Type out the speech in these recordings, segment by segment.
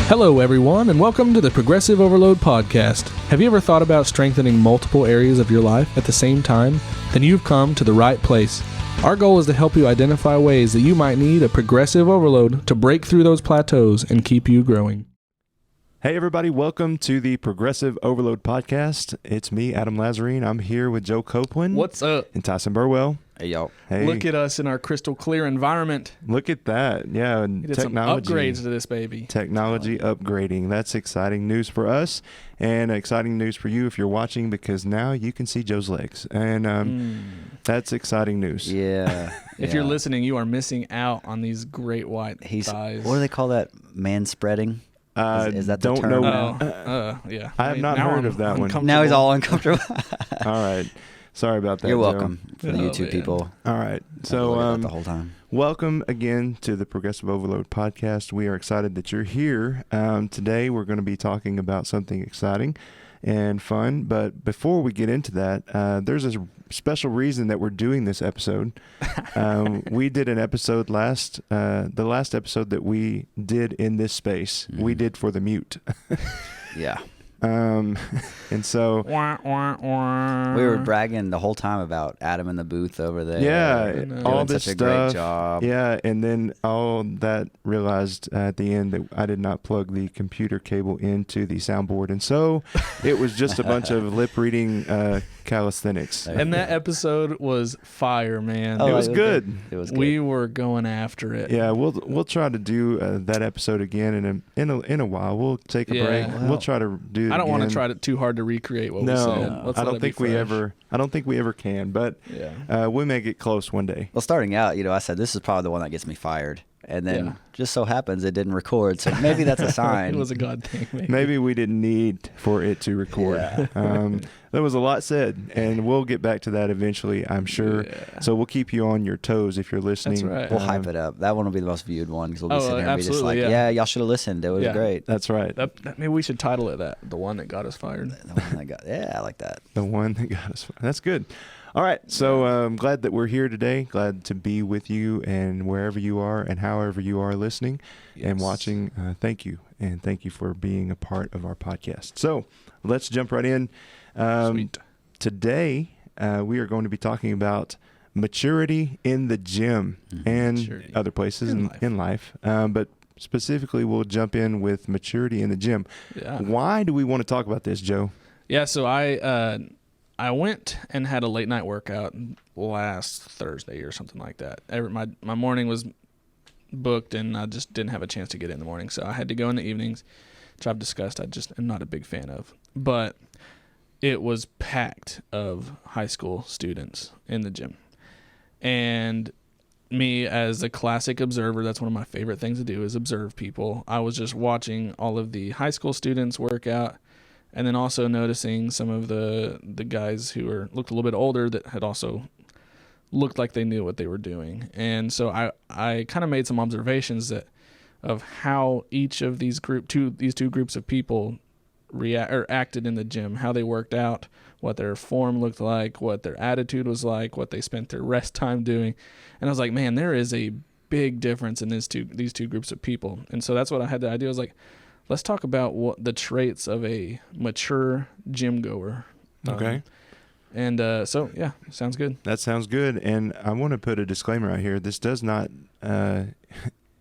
Hello, everyone, and welcome to the Progressive Overload Podcast. Have you ever thought about strengthening multiple areas of your life at the same time? Then you've come to the right place. Our goal is to help you identify ways that you might need a progressive overload to break through those plateaus and keep you growing. Hey, everybody. Welcome to the Progressive Overload Podcast. It's me, Adam Lazarine. I'm here with Joe Copeland. What's up? And Tyson Burwell. Hey, y'all. Hey. Look at us in our crystal clear environment. Look at that. Yeah, and We did technology. some upgrades to this baby. Technology upgrading. That's exciting news for us and exciting news for you if you're watching, because now you can see Joe's legs. And that's exciting news. Yeah. If you're listening, you are missing out on these great white thighs. What do they call that? Man spreading? Is that the don't term? know. now? Yeah. I have not heard of that one. Now he's all uncomfortable. All right. Sorry about that, You're Joe. welcome for the YouTube man. people. All right. The So whole time. welcome again to the Progressive Overload Podcast. We are excited that you're here. Today we're going to be talking about something exciting and fun. But before we get into that, there's a special reason that we're doing this episode. We did an episode the last episode that we did in this space, we did for the mute. Yeah. And so We were bragging the whole time about Adam in the booth over there. yeah, doing all this such a stuff. great job. Yeah, and then all that realized at the end that I did not plug the computer cable into the soundboard, and so it was just a bunch of lip reading calisthenics. And that episode was fire, man. It was good. It was good. We were going after it. Yeah, we'll try to do that episode again in a while. We'll take a Yeah. break. Well, We'll try to do it I don't want to again. try too hard to recreate what we No, said. Let's I let don't it be think we fresh. ever. I don't think we ever can, but Yeah. we may get close one day. Well, starting out, I said this is probably the one that gets me fired. And then Yeah. just so happens it didn't record. So maybe that's a sign. It was a God thing. Maybe. Maybe we didn't need for it to record. Yeah. There was a lot said, and we'll get back to that eventually, I'm sure. Yeah. So wewill keep you on your toes if you're listening. That's right. We'll hype it up. That one will be the most viewed one because we'll be Oh, sitting here and be just absolutely, like, yeah. y'all should have listened. It was Yeah. great. That's right. Maybe we should title it that. The one that got us fired. The one that got, yeah, I like that. The one that got us. That's good. All right. So I'm glad that we're here today. Glad to be with you, and wherever you are and however you are listening and Yes. watching, thank you. And thank you for being a part of our podcast. So let's jump right in. Sweet. Today, we are going to be talking about maturity in the gym and Maturity. other places In in life. But specifically, we'll jump in with maturity in the gym. Yeah. Why do we want to talk about this, Joe? Yeah. So I went and had a late night workout last Thursday or something like that. My morning was booked, and I just didn't have a chance to get in the morning, so I had to go in the evenings, which I've discussed. I just am not a big fan of, but it was packed of high school students in the gym, and me as a classic observer, that's one of my favorite things to do is observe people. I was just watching all of the high school students work out, and then also noticing some of the guys who looked a little bit older that had also looked like they knew what they were doing. And so I kind of made some observations of how each of these two groups of people acted in the gym, how they worked out, what their form looked like, what their attitude was like, what they spent their rest time doing. And I was like, man, there is a big difference in these two groups of people. And so that's what I had the idea. I was like, let's talk about what the traits of a mature gym goer. Okay. So yeah, sounds good. That sounds good. And I want to put a disclaimer out here. This does not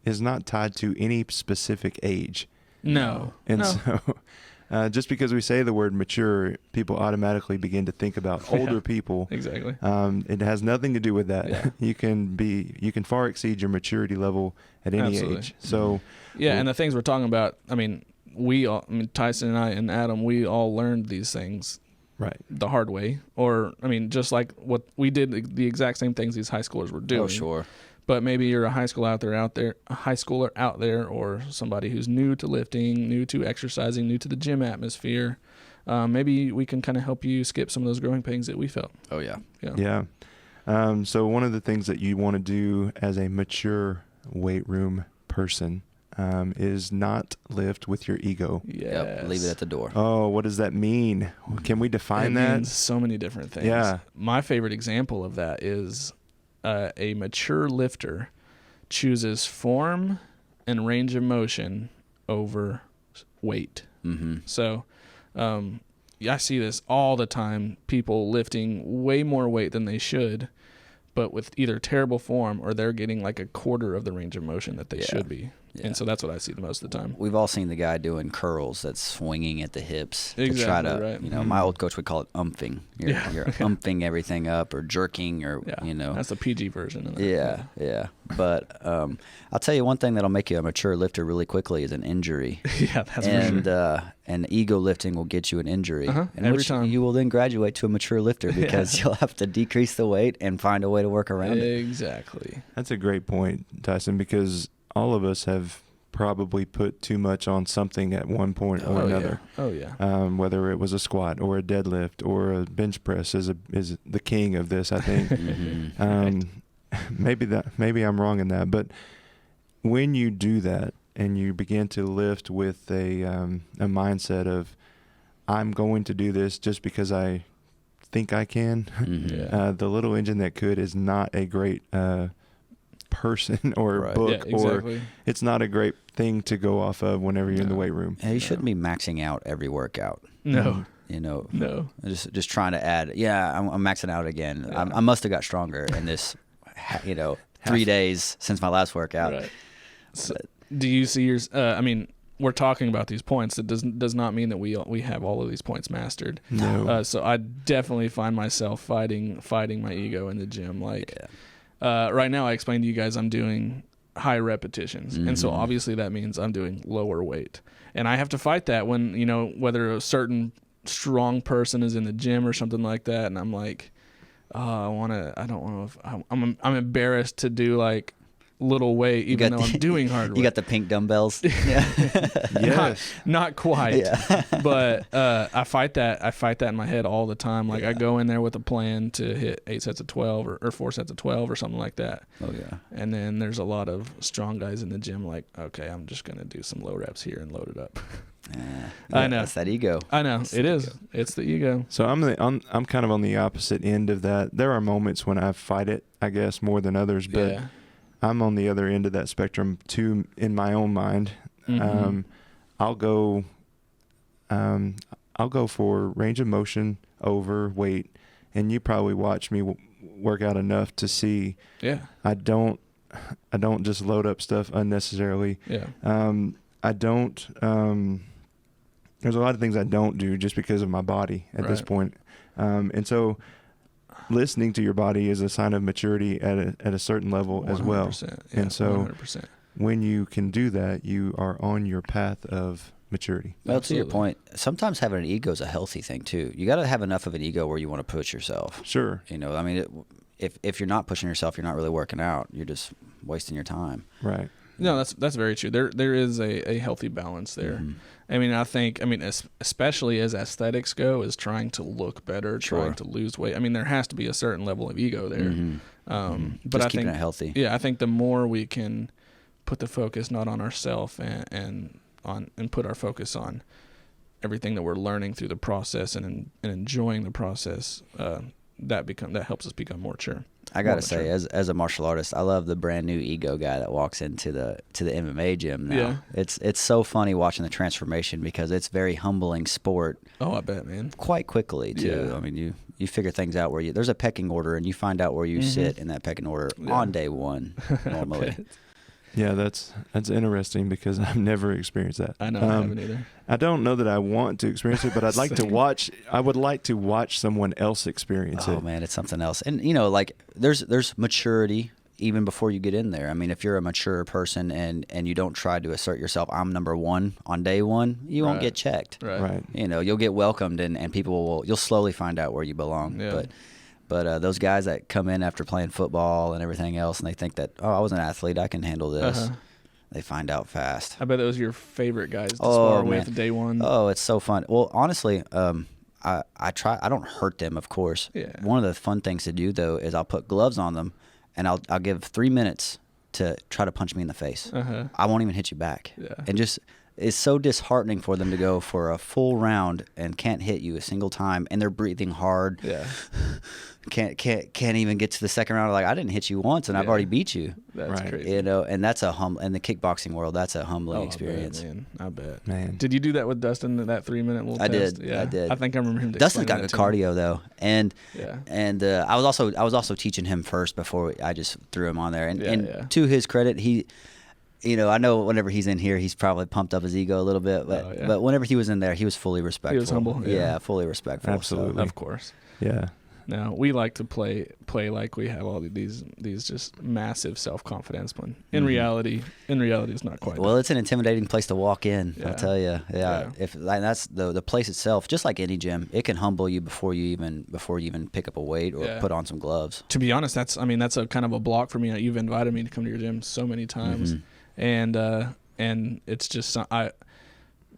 is not tied to any specific age. No. And no. so just because we say the word mature, people automatically begin to think about older people. Exactly. It has nothing to do with that. Yeah. You can far exceed your maturity level at any Absolutely. age. So Yeah, and the things we're talking about, Tyson and I and Adam, we all learned these things right. the hard way. Or, just like what we did, the exact same things these high schoolers were doing. Oh, sure. But maybe you're a high schooler out there, or somebody who's new to lifting, new to exercising, new to the gym atmosphere. Maybe we can kind of help you skip some of those growing pains that we felt. Oh, yeah. Yeah. So one of the things that you want to do as a mature weight room person is not lift with your ego. Yes. Yep, leave it at the door. Oh, what does that mean? Can we define It that? means so many different things. Yeah. My favorite example of that is a mature lifter chooses form and range of motion over weight. Mm-hmm. So I see this all the time, people lifting way more weight than they should, but with either terrible form or they're getting like a quarter of the range of motion that they should be. Yeah. And so that's what I see the most of the time. We've all seen the guy doing curls that's swinging at the hips to try Exactly, to, right. you know, my old coach would call it umphing. You're umphing everything up or jerking or, Yeah, you know. that's the PG version of that. Yeah. But I'll tell you one thing that'll make you a mature lifter really quickly is an injury. Yeah, that's for sure. And ego lifting will get you an injury. And every which time. you will then graduate to a mature lifter because you'll have to decrease the weight and find a way to work around it. Exactly. That's a great point, Tyson, because all of us have probably put too much on something at one point or another. Yeah. Oh, yeah. Whether it was a squat or a deadlift or a bench press is the king of this, I think. Mm-hmm. Maybe I'm wrong in that, but when you do that and you begin to lift with a mindset of I'm going to do this just because I think I can, Mm-hmm. Yeah. the little engine that could is not a great person or Right. book, Yeah, exactly. or it's not a great thing to go off of whenever you're in the No. weight room. And you shouldn't be maxing out every workout. No. You know, No. just trying to add. Yeah, I'm maxing out again. I must have got stronger in this, 3 days since my last workout. Right. So, do you see yours? I mean, we're talking about these points. It does not mean that we have all of these points mastered. No. So I definitely find myself fighting my ego in the gym. Like right now, I explained to you guys I'm doing high repetitions, and so obviously that means I'm doing lower weight, and I have to fight that when whether a certain strong person is in the gym or something like that, and I'm like, I don't want to. I'm embarrassed to do like little weight, even though I'm doing hard weight. You got the pink dumbbells. Yeah. Yes. Not quite. Yeah. But I fight that in my head all the time. Like I go in there with a plan to hit 8 sets of 12 or 4 sets of 12 or something like that. Oh yeah. And then there's a lot of strong guys in the gym like, okay, I'm just going to do some low reps here and load it up. I know. That's that ego. I know. It's It the is. ego. It's the ego. So I'm kind of on the opposite end of that. There are moments when I fight it, I guess, more than others, but Yeah. I'm on the other end of that spectrum too in my own mind. Mhm. I'll go for range of motion over weight, and you probably watch me work out enough to see Yeah. I don't just load up stuff unnecessarily. Yeah. I don't there's a lot of things I don't do just because of my body at this Right. point. And so listening to your body is a sign of maturity at a certain level as well. 100%. Yeah, And so 100%. when you can do that, you are on your path of maturity. Well, Absolutely. to your point, sometimes having an ego is a healthy thing too. You got to have enough of an ego where you want to push yourself. Sure. I mean, if you're not pushing yourself, you're not really working out. You're just wasting your time. Right. No, that's very true. There is a healthy balance there. Mm-hmm. I mean, especially as aesthetics go, is trying to look better, trying to lose weight. I mean, there has to be a certain level of ego there. But Just I keeping think it healthy. Yeah, I think the more we can put the focus not on ourselves and put our focus on everything that we're learning through the process and enjoying the process, that helps us become more mature. I gotta say, as a martial artist, I love the brand new ego guy that walks into the MMA gym now. Yeah. It's so funny watching the transformation because it's very humbling sport Oh, I bet, man. quite quickly too. Yeah. I mean, you figure things out where there's a pecking order and you find out where you sit in that pecking order on day one normally. Yeah, that's interesting because I've never experienced that. I know I haven't either. I don't know that I want to experience it, but I'd like to watch. I would like to watch someone else experience it. Oh man, it's something else. And like there's maturity even before you get in there. I mean, if you're a mature person and you don't try to assert yourself, I'm number one on day one, you won't Right. get checked. Right. You'll get welcomed and people you'll slowly find out where you belong. Yeah. But those guys that come in after playing football and everything else, and they think that, I was an athlete, I can handle this. They find out fast. I bet that was your favorite guys to Oh, spar man. with day one. Oh, it's so fun. Well, honestly, I don't hurt them, of course. Yeah. One of the fun things to do though is I'll put gloves on them, and I'll give 3 minutes to try to punch me in the face. Uh-huh. I won't even hit you back. Yeah. And just it's so disheartening for them to go for a full round and can't hit you a single time, and they're breathing hard. Yeah. Can't even get to the second round. Like, I didn't hit you once, and I've Yeah. already beat you. That's Right. crazy. You know, and that's a in the kickboxing world, that's a humbling Oh, experience. I bet. Man. Did you do that with Dustin, that 3-minute little I test? did. Yeah. I did. I think I remember him Dustin's got explaining good that to me. cardio though, and Yeah. I was also teaching him first before I just threw him on there. And, Yeah, and yeah. to his credit, he, you know, I know whenever he's in here, he's probably pumped up his ego a little bit, but Oh, yeah. but whenever he was in there, he was fully respectful. humble, yeah. fully respectful. Absolutely. So, Of course. Yeah. No, we like to play like we have all these just massive self-confidence, when in reality it's not quite. well, it's an intimidating place to walk in. Yeah. I'll tell you. Yeah. Yeah. If like, that's the place itself, just like any gym, it can humble you before you even pick up a weight or Yeah. put on some gloves. To be honest, that's a kind of a block for me. You've invited me to come to your gym so many times, and it's just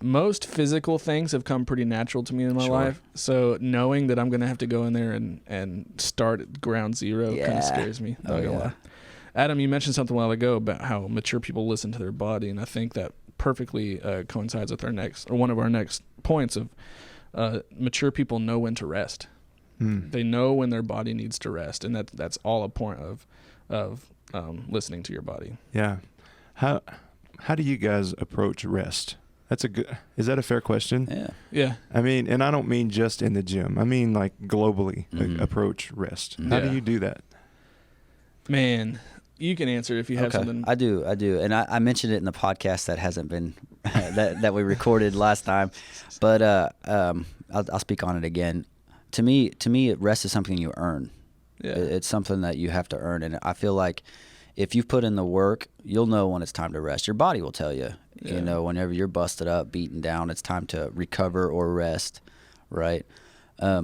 most physical things have come pretty natural to me in my Sure. life. So knowing that I'm going to have to go in there and start at ground zero kind Yeah. of scares me. Oh, Not gonna yeah. lie. Adam, you mentioned something a while ago about how mature people listen to their body, and I think that perfectly coincides with one of our next points of mature people know when to rest. Mm. They know when their body needs to rest, and that's all a point of listening to your body. Yeah. How do you guys approach rest? Is that a fair question? Yeah. Yeah. I mean, and I don't mean just in the gym. I mean like globally, Mhm. approach rest. How Yeah. do you do that? Man, you can answer if you have something. I do, and I mentioned it in the podcast that hasn't been that we recorded last time, but I'll speak on it again. To me, rest is something you earn. Yeah. It's something that you have to earn, and I feel like if you put in the work, you'll know when it's time to rest. Your body will tell you. Yeah. You know, whenever you're busted up, beaten down, it's time to recover or rest, right? Yeah.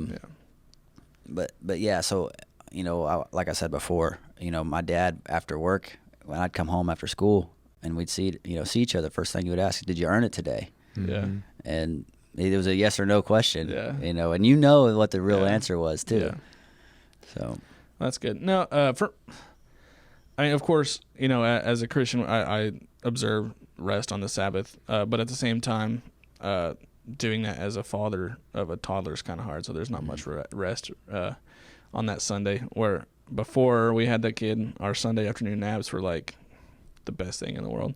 But yeah, so you know, like I said before, you know, my dad after work, when I'd come home after school and we'd see each other, first thing he would ask, "Did you earn it today?" Yeah. Mhm. And it was a yes or no question. Yeah. You know, and you know what the real Yeah. answer was too. Yeah. So That's good. No, I mean, of course, you know, as a Christian, I observe rest on the Sabbath, but at the same time, doing that as a father of a toddler is kind of hard. So there's not much rest on that Sunday. Where before we had that kid, our Sunday afternoon naps were like the best thing in the world.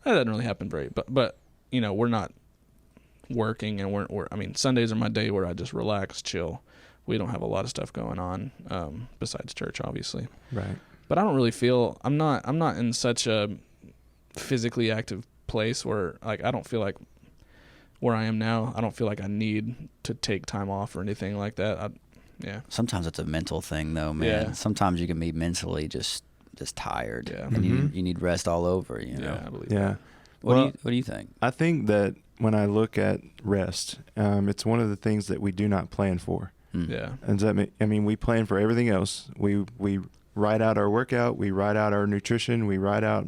That doesn't really happen but you know, we're not working, and we're I mean, Sundays are my day where I just relax, chill. We don't have a lot of stuff going on besides church, obviously. Right. But I don't really feel I'm not in such a physically active place where, like, I don't feel like where I am now, I don't feel like I need to take time off or anything like that. Yeah. sometimes it's a mental thing though, man. Yeah. Sometimes you can be mentally just tired. Yeah. And Mhm. you need rest all over, you know. Yeah, I believe Yeah. What do you think? I think that when I look at rest, it's one of the things that we do not plan for. Hmm. that. Yeah. And does that mean, I mean, we plan for everything else. We write out our workout, we write out our nutrition, we write out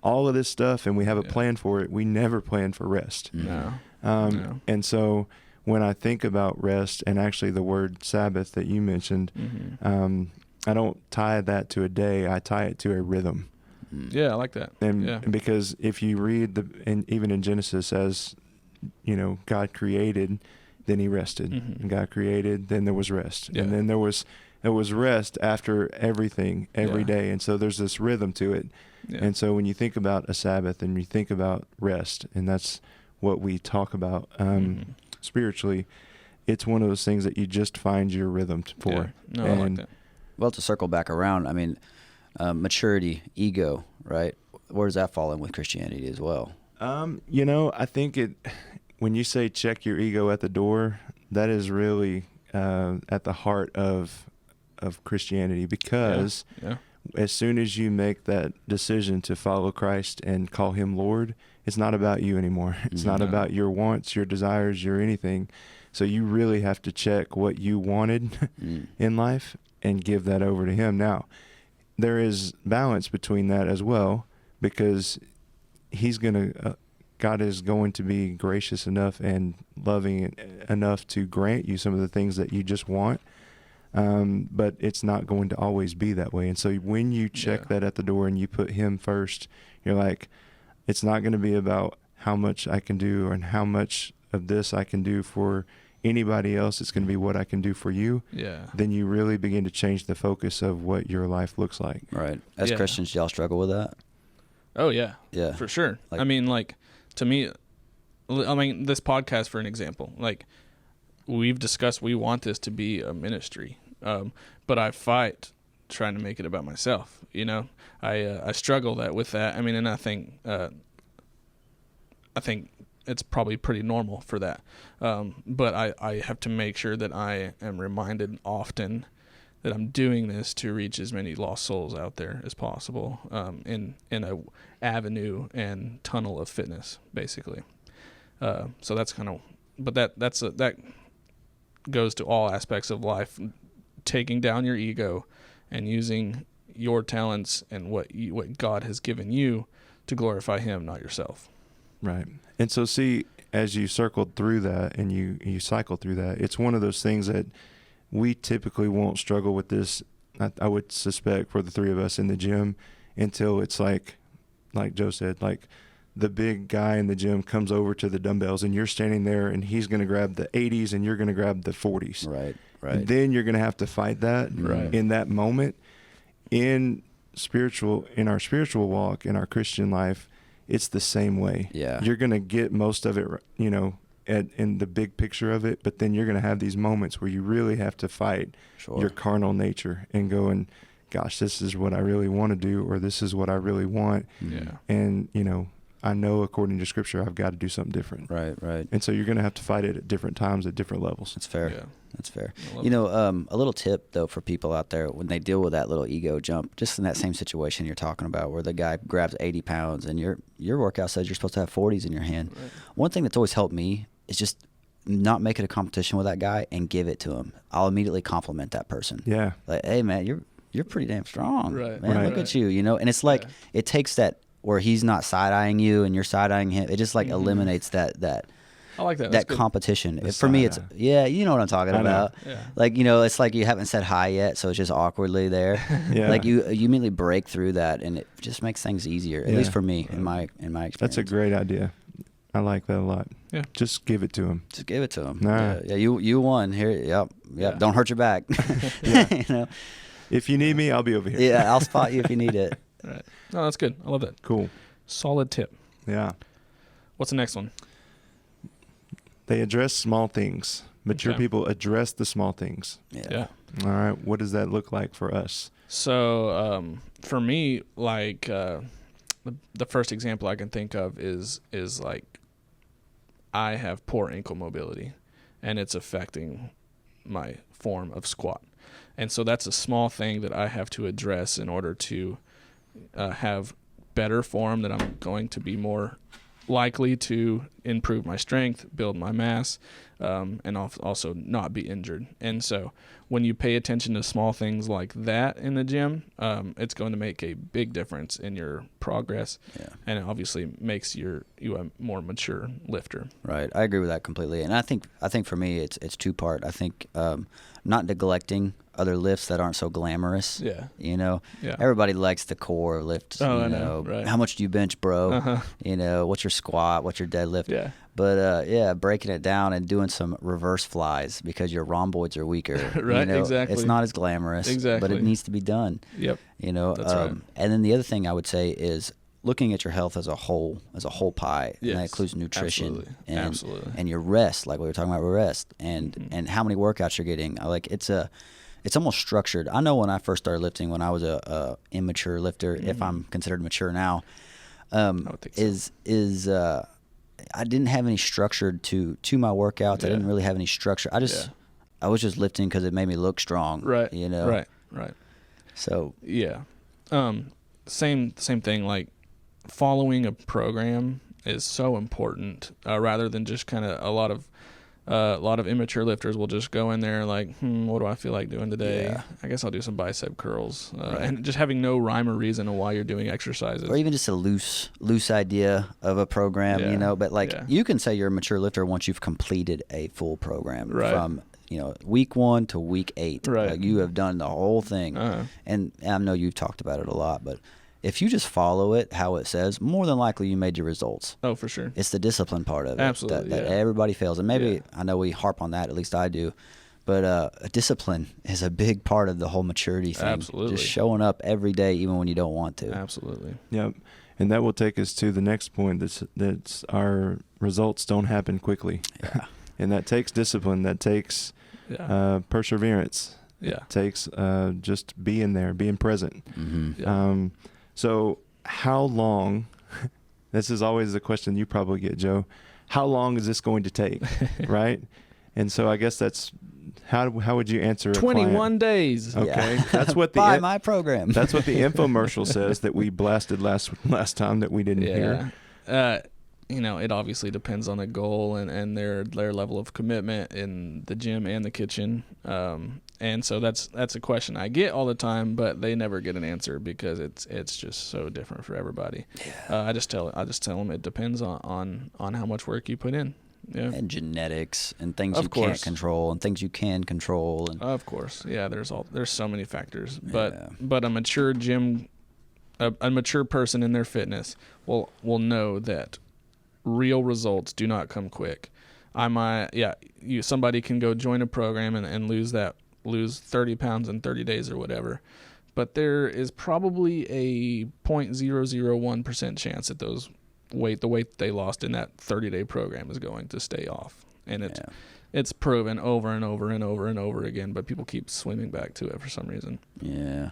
all of this stuff, and we have a Yeah. plan for it. We never plan for rest. No. No. And so when I think about rest, and actually the word Sabbath that you mentioned, Mm-hmm. I don't tie that to a day. I tie it to a rhythm. Yeah, I like that. And Yeah. because if you read and even in Genesis, as you know, God created, then He rested. Mhm. And God created, then there was rest, Yeah. and then there was rest after everything every Yeah. day. And so there's this rhythm to it. Yeah. And so when you think about a Sabbath and you think about rest, and that's what we talk about Mhm. spiritually, it's one of those things that you just find your rhythm for. Yeah. No, I like And- that. Well, to circle back around, I mean, maturity, ego, right? Where does that fall in with Christianity as well? You know, I think when you say check your ego at the door, that is really at the heart of Christianity, because Yeah. as soon as you make that decision to follow Christ and call Him Lord, it's not about you anymore. It's not No. about your wants, your desires, your anything. So you really have to check what you wanted Mm. in life and give that over to Him. Now, there is balance between that as well, because God is going to be gracious enough and loving enough to grant you some of the things that you just want. But it's not going to always be that way. And so when you check Yeah. that at the door and you put him first, you're like, it's not going to be about how much I can do and how much of this I can do for anybody else. It's going to be what I can do for you. Yeah. Then you really begin to change the focus of what your life looks like. Right. As Yeah. Christians, y'all struggle with that? Oh yeah. Yeah. For sure. Like- I mean, like, to me, this podcast, for an example, like, we've discussed we want this to be a ministry, but I fight trying to make it about myself. You know, I struggle with that. I mean, and I think it's probably pretty normal for that. But I have to make sure that I am reminded often that I'm doing this to reach as many lost souls out there as possible, in a avenue and tunnel of fitness, basically. So that's kind of, but that goes to all aspects of life, taking down your ego and using your talents and what God has given you to glorify Him, not yourself. Right. And so see, as you circled through that and you cycle through that, it's one of those things that we typically won't struggle with this, I would suspect, for the three of us in the gym until it's like Joe said, like the big guy in the gym comes over to the dumbbells and you're standing there and he's going to grab the 80s and you're going to grab the 40s. Right. Right. And then you're going to have to fight that Right. in that moment. In our spiritual walk, in our Christian life, it's the same way. Yeah. You're going to get most of it, you know, in the big picture of it, but then you're going to have these moments where you really have to fight Sure. your carnal nature and go and, gosh, this is what I really want to do, or this is what I really want. Yeah. And, you know, I know according to Scripture, I've got to do something different. Right. Right. And so you're going to have to fight it at different times at different levels. That's fair. Yeah. That's fair. I love You know, a little tip though for people out there when they deal with that little ego jump, just in that same situation you're talking about, where the guy grabs 80 pounds and your workout says you're supposed to have 40s in your hand. Right. One thing that's always helped me is just not make it a competition with that guy and give it to him. I'll immediately compliment that person. Yeah. Like, hey man, you're pretty damn strong. Right. Man, look Right. at you. You know, and it's like Yeah. it takes that where he's not side eyeing you and you're side eyeing him. It just like Mhm. eliminates that I like that. That's that good. competition. The For me, it's side eye. yeah, you know what I'm talking I know. about. Yeah. Like, you know, it's like you haven't said hi yet, so it's just awkwardly there. Yeah. Like you immediately break through that, and it just makes things easier. At Yeah. least for me, in my experience. That's a great idea. I like that a lot. Yeah. Just give it to him. Just give it to them. Nah. Yeah, you won here. Yep. Yeah. Don't hurt your back. Yeah. You know. If you need me, I'll be over here. Yeah, I'll spot you if you need it. Right. No, that's good. I love that. Cool. Solid tip. Yeah. What's the next one? They address small things. Mature Okay. people address the small things. Yeah. All right. What does that look like for us? So for me, like the first example I can think of is like I have poor ankle mobility, and it's affecting my form of squat, and so that's a small thing that I have to address in order to have better form, that I'm going to be more likely to improve my strength, build my mass, and also not be injured. And so when you pay attention to small things like that in the gym, it's going to make a big difference in your progress, Yeah. and it obviously makes you a more mature lifter. Right. I agree with that completely. And I think for me it's two part. I think not neglecting other lifts that aren't so glamorous. Yeah. You know, Yeah. everybody likes the core lifts. Oh, you I know, right. How much do you bench, bro? Uh-huh. You know, what's your squat? What's your deadlift? Yeah. But yeah, breaking it down and doing some reverse flies because your rhomboids are weaker. Right, You know, exactly. It's not as glamorous, but Exactly. it needs to be done. Yep. You know, That's right. and then the other thing I would say is looking at your health as a whole pie, and that Yes, includes nutrition absolutely, and absolutely. and your rest, like we were talking about rest, and how many workouts you're getting. Like it's almost structured. I know when I first started lifting, when I was a immature lifter, if I'm considered mature now, would think so. I didn't have any structure to my workouts. I Yeah. didn't really have any structure. I was just lifting because it made me look strong. Right. You know. Right. So Yeah. Same thing. Like following a program is so important, rather than just kind of a lot of immature lifters will just go in there like, what do I feel like doing today? Yeah. I guess I'll do some bicep curls, and just having no rhyme or reason of why you're doing exercises. or even just a loose idea of a program, Yeah, you know. But like yeah. you can say you're a mature lifter once you've completed a full program Right. from week 1 to week 8. Right. Like, you have done the whole thing. And I know you've talked about it a lot, but if you just follow it how it says, more than likely you made your results. Oh, for sure. It's the discipline part of it Absolutely, that yeah. everybody fails. And maybe, Yeah. I know we harp on that, at least I do, but discipline is a big part of the whole maturity thing. Absolutely. Just showing up every day even when you don't want to. Absolutely. Yep. And that will take us to the next point. That's our results don't happen quickly. Yeah. And that takes discipline. That takes Yeah. perseverance. Yeah. Takes just being there, being present. Mm-hmm. Yeah. So how long, this is always the question you probably get, Joe, how long is this going to take, right? And so I guess that's, how would you answer a 21 client? days. Okay. Yeah. That's what Buy the my program. that's what the infomercial says that we blasted last time that we didn't hear. It obviously depends on the goal and their level of commitment in the gym and the kitchen. And so that's a question I get all the time, but they never get an answer because it's just so different for everybody. Yeah. I just tell them it depends on how much work you put in. Yeah. And genetics and things Of you course. can't control and things you can control. And Of course. Yeah, there's so many factors. But Yeah. but a mature a mature person in their fitness will know that real results do not come quick. Somebody can go join a program and lose 30 pounds in 30 days or whatever. But there is probably a 0.001% chance that the weight they lost in that 30-day program is going to stay off. And it's proven over and over and over and over again, but people keep swimming back to it for some reason. yeah.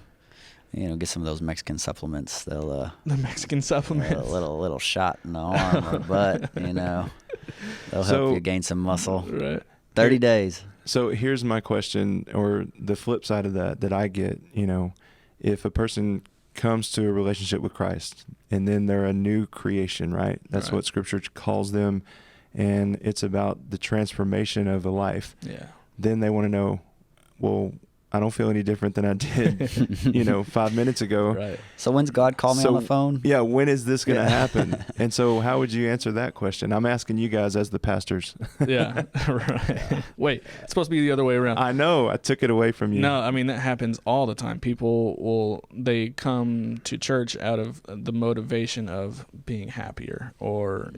Get some of those Mexican supplements. They'll The Mexican supplements. a little shot in the arm or butt, they'll So- help you gain some muscle. Right. 30 days. So here's my question, or the flip side of that I get, if a person comes to a relationship with Christ and then they're a new creation, right? That's Right. what Scripture calls them. And it's about the transformation of a life. Yeah. Then they want to know, well, I don't feel any different than I did, 5 minutes ago. Right. So when's God call me on the phone? Yeah, when is this going to Yeah. happen? And so how would you answer that question? I'm asking you guys as the pastors. Yeah. Right. Wait, it's supposed to be the other way around. I know, I took it away from you. No, I mean, that happens all the time. People they come to church out of the motivation of being happier or,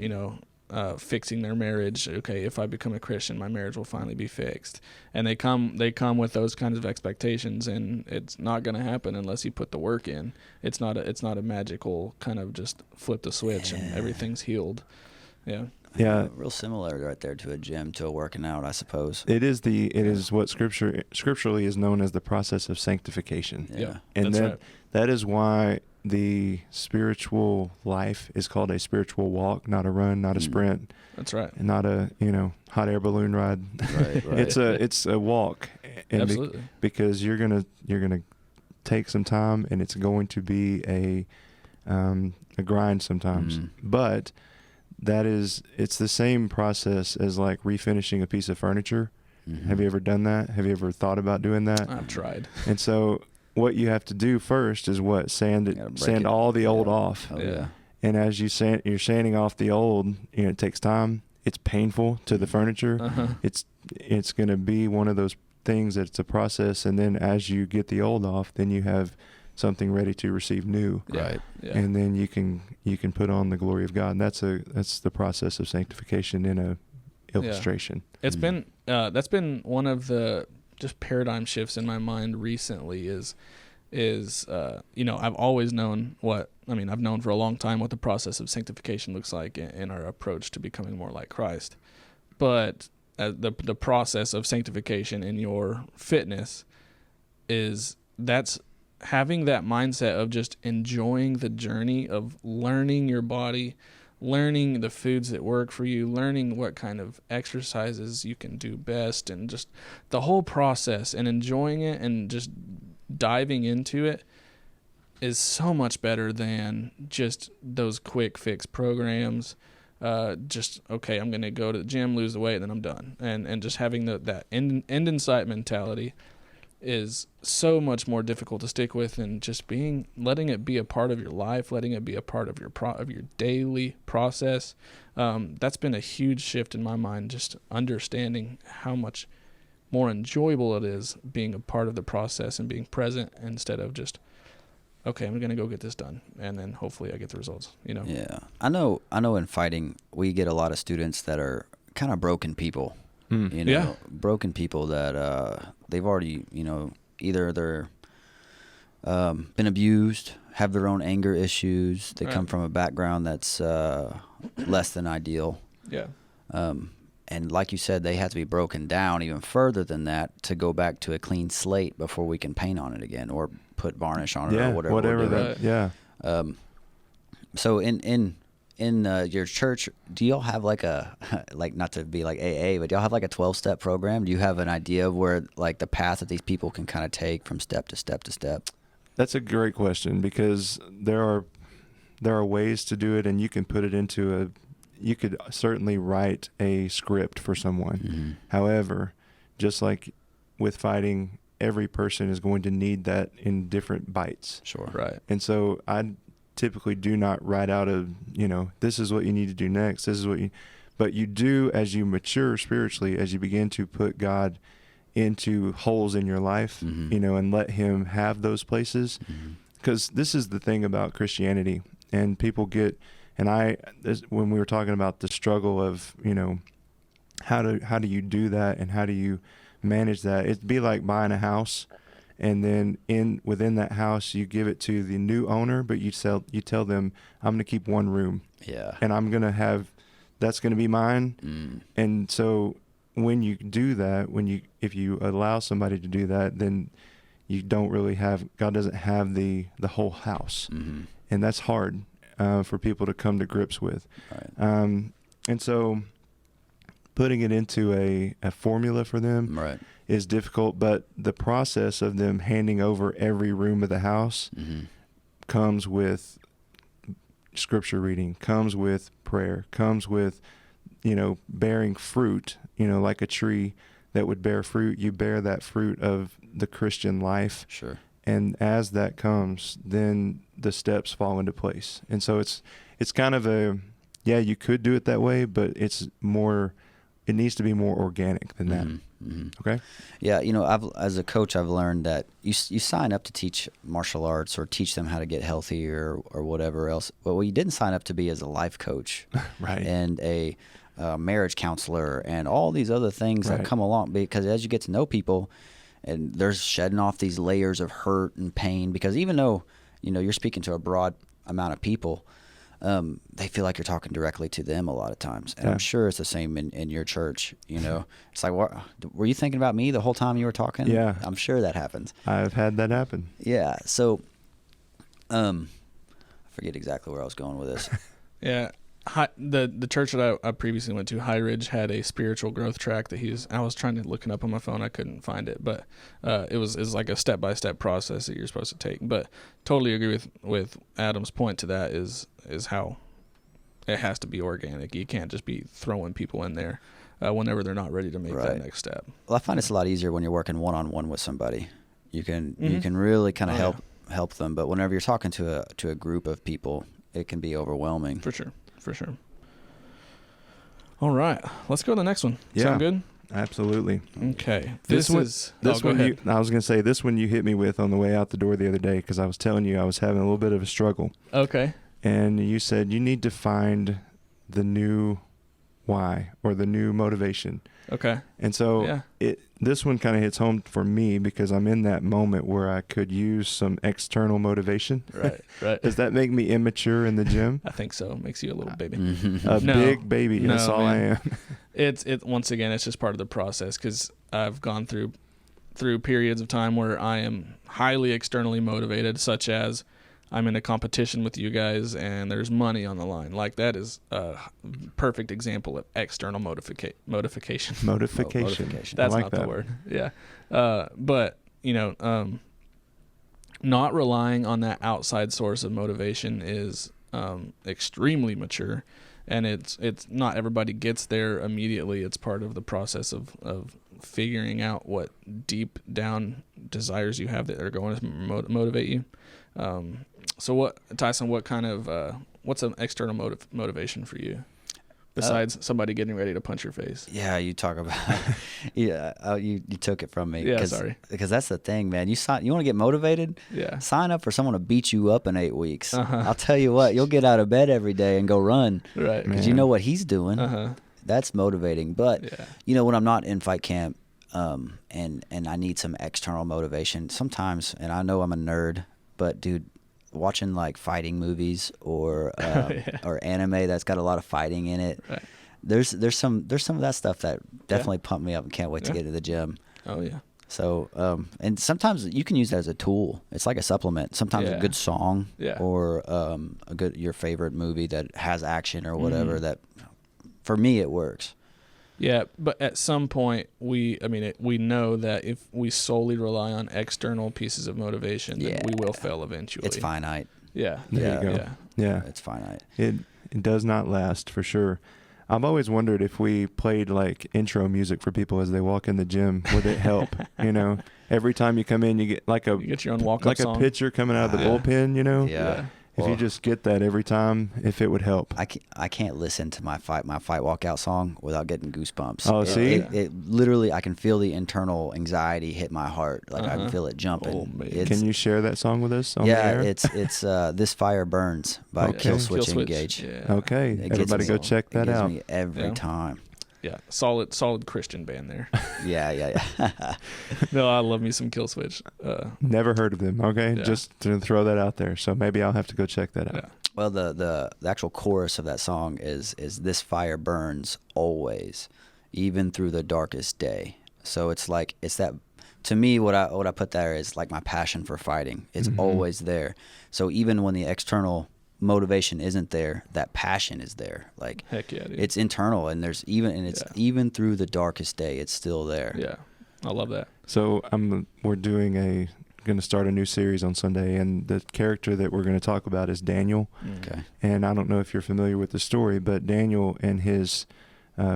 fixing their marriage. Okay, if I become a Christian, my marriage will finally be fixed. And they come with those kinds of expectations, and it's not going to happen unless you put the work in. It's not a magical kind of just flip the switch and everything's healed. Yeah. Yeah. Real similar right there to a gym, to a working out, I suppose. It is what scripturally is known as the process of sanctification. Yeah. And That's then right. that is why the spiritual life is called a spiritual walk, not a run, not a sprint, That's right. and not a, hot air balloon ride. Right, right. It's a walk. And Absolutely. because you're going to take some time, and it's going to be a grind sometimes. Mhm. But it's the same process as like refinishing a piece of furniture. Mhm. Have you ever done that? Have you ever thought about doing that? I've tried. And so what you have to do first is sand You gotta break sand it. all the old Yeah. off. Oh, Yeah. yeah. And as you're sanding off the old, it takes time. It's painful to the furniture. Uh-huh. It's going to be one of those things that it's a process. And then as you get the old off, then you have something ready to receive new. Yeah. Right. Yeah. And then you can put on the glory of God. And that's the process of sanctification in a illustration. It's Mhm. been that's been one of the just paradigm shifts in my mind recently is I've always known I've known for a long time what the process of sanctification looks like in our approach to becoming more like Christ. But the process of sanctification in your fitness that's having that mindset of just enjoying the journey of learning your body, learning the foods that work for you, learning what kind of exercises you can do best, and just the whole process and enjoying it and just diving into it is so much better than just those quick fix programs. I'm going to go to the gym, lose the weight, then I'm done. And just having that end in sight mentality is so much more difficult to stick with, and just letting it be a part of your life, letting it be a part of your daily process. That's been a huge shift in my mind, just understanding how much more enjoyable it is being a part of the process and being present instead of just, okay, I'm going to go get this done, and then hopefully I get the results, you know? Yeah. I know in fighting, we get a lot of students that are kind of broken people, you know, Yeah. broken people that they've already, you know, either they're been abused, have their own anger issues. They come Right. from a background that's less than ideal. Yeah. And like you said, they have to be broken down even further than that to go back to a clean slate before we can paint on it again or put varnish on it Yeah, or whatever. whatever we're doing. that. Yeah. So in your church, do y'all have like a like, not to be like AA, but do y'all have like a 12-step program? Do you have an idea of where like the path that these people can kind of take from step to step to step? That's a great question, because there are ways to do it, and you can put it into you could certainly write a script for someone. Mm-hmm. However, just like with fighting, every person is going to need that in different bites. Sure. Right. And so I typically do not write out this is what you need to do next. This is but you do, as you mature spiritually, as you begin to put God into holes in your life, Mm-hmm. and let him have those places. Mm-hmm. Because this is the thing about Christianity, and people when we were talking about the struggle of, how do you do that and how do you manage that? It'd be like buying a house, and then within that house you give it to the new owner, but you tell them, I'm going to keep one room, Yeah. and that's going to be mine. Mm. And so when you do that, if you allow somebody to do that, then you don't really God doesn't have the whole house. Mm-hmm. And that's hard for people to come to grips with. Right. And so putting it into a formula for them Right. is difficult, but the process of them handing over every room of the house Mm-hmm. comes with scripture reading, comes with prayer, comes with, bearing fruit, like a tree that would bear fruit. You bear that fruit of the Christian life. Sure. And as that comes, then the steps fall into place. And so it's kind of you could do it that way, but it needs to be more organic than that. Mm-hmm. Mm-hmm. Okay. Yeah, as a coach, I've learned that you sign up to teach martial arts or teach them how to get healthy or whatever else. But what you didn't sign up to be is a life coach, Right. and a marriage counselor, and all these other things that Right. come along. Because as you get to know people, and they're shedding off these layers of hurt and pain. Because even though you're speaking to a broad amount of people, they feel like you're talking directly to them a lot of times. And Yeah. I'm sure it's the same in your church. It's like, what, were you thinking about me the whole time you were talking? Yeah. I'm sure that happens. I've had that happen. Yeah. So, I forget exactly where I was going with this. Yeah. The church that I previously went to, High Ridge, had a spiritual growth track that I was trying to look it up on my phone. I couldn't find it, but it was like a step-by-step process that you're supposed to take. But totally agree with Adam's point to that is how it has to be organic. You can't just be throwing people in there whenever they're not ready to make Right. that next step. Well, I find it's a lot easier when you're working one-on-one with somebody. You can Mhm. really kind of Oh, help them. But whenever you're talking to a group of people, it can be overwhelming. For sure. All right, let's go to the next one. Yeah. Sound good? Absolutely. Okay. This This one- is This go one, ahead. I was going to say, this one you hit me with on the way out the door the other day, because I was telling you I was having a little bit of a struggle. Okay. And you said you need to find the new why or the new motivation. Okay. And so Yeah. this one kind of hits home for me, because I'm in that moment where I could use some external motivation. Right. Does that make me immature in the gym? I think so. Makes you a little baby. Mhm. A No. big baby. No, That's all man. I am. It once again, it's just part of the process, because I've gone through periods of time where I am highly externally motivated, such as I'm in a competition with you guys and there's money on the line. Like, that is a perfect example of external motivation. Modification. Motivation. That's I like not that. the word. Yeah. But not relying on that outside source of motivation is extremely mature, and it's not everybody gets there immediately. It's part of the process of figuring out what deep down desires you have that are going to motivate you. So Tyson, what kind of what's an external motivation for you? besides somebody getting ready to punch your face. Yeah, you talk about. Yeah, you took it from me. Yeah, sorry. Because that's the thing, man. You want to get motivated? Yeah. Sign up for someone to beat you up in 8 weeks. Uh-huh. I'll tell you what, you'll get out of bed every day and go run. Right. Because you know what he's doing. Uh-huh. That's motivating. But Yeah. when I'm not in fight camp, and I need some external motivation sometimes, and I know I'm a nerd, but dude, watching like fighting movies or or anime that's got a lot of fighting in it. Right. There's some of that stuff that definitely pumped me up and can't wait to get to the gym. Oh yeah. So and sometimes you can use that as a tool. It's like a supplement. Sometimes a good song or your favorite movie that has action or whatever that for me it works. Yeah, but at some point we know that if we solely rely on external pieces of motivation, then we will fail eventually. It's finite. Yeah. There you go. Yeah. It's finite. It does not last for sure. I've always wondered if we played like intro music for people as they walk in the gym, would it help? Every time you come in, you get like you get your own walk-up like song. a pitcher coming out of the bullpen. Yeah. If you just get that every time, if it would help. I can't listen to my fight walkout song without getting goosebumps. Oh, see? It literally, I can feel the internal anxiety hit my heart. Like I can feel it jumping. Oh, man. Can you share that song with us on the air? it's This Fire Burns by Killswitch Engage. Yeah. Okay, It everybody gets go me. check that It gets out. me every time. Yeah. Solid Christian band there. Yeah. No, I love me some Killswitch. Never heard of them. Okay, Yeah. just to throw that out there. So maybe I'll have to go check that out. Yeah. Well, the actual chorus of that song is this fire burns always, even through the darkest day. So it's that. To me, what I put there is like my passion for fighting. It's always there. So even when the external motivation isn't there, that passion is there. Like Heck yeah, dude. it's internal, and even through the darkest day, it's still there. Yeah. I love that. So we're going to start a new series on Sunday, and the character that we're going to talk about is Daniel. Okay. And I don't know if you're familiar with the story, but Daniel and his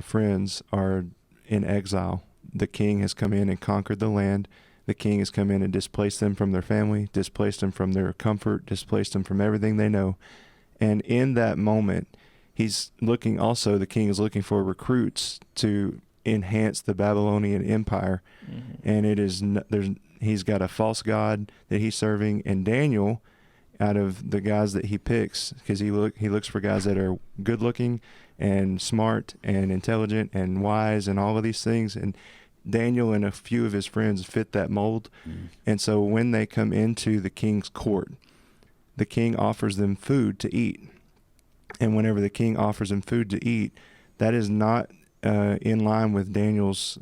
friends are in exile. The king has come in and conquered the land. The king has come in and displaced them from their family, displaced them from their comfort, displaced them from everything they know. And in that moment, the king is looking for recruits to enhance the Babylonian Empire. And he's got a false god that he's serving. And Daniel, out of the guys that he picks, because he looks for guys that are good looking and smart and intelligent and wise and all of these things. And Daniel and a few of his friends fit that mold. And so when they come into the king's court, the king offers them food to eat. And whenever the king offers them food to eat, that is not in line with Daniel's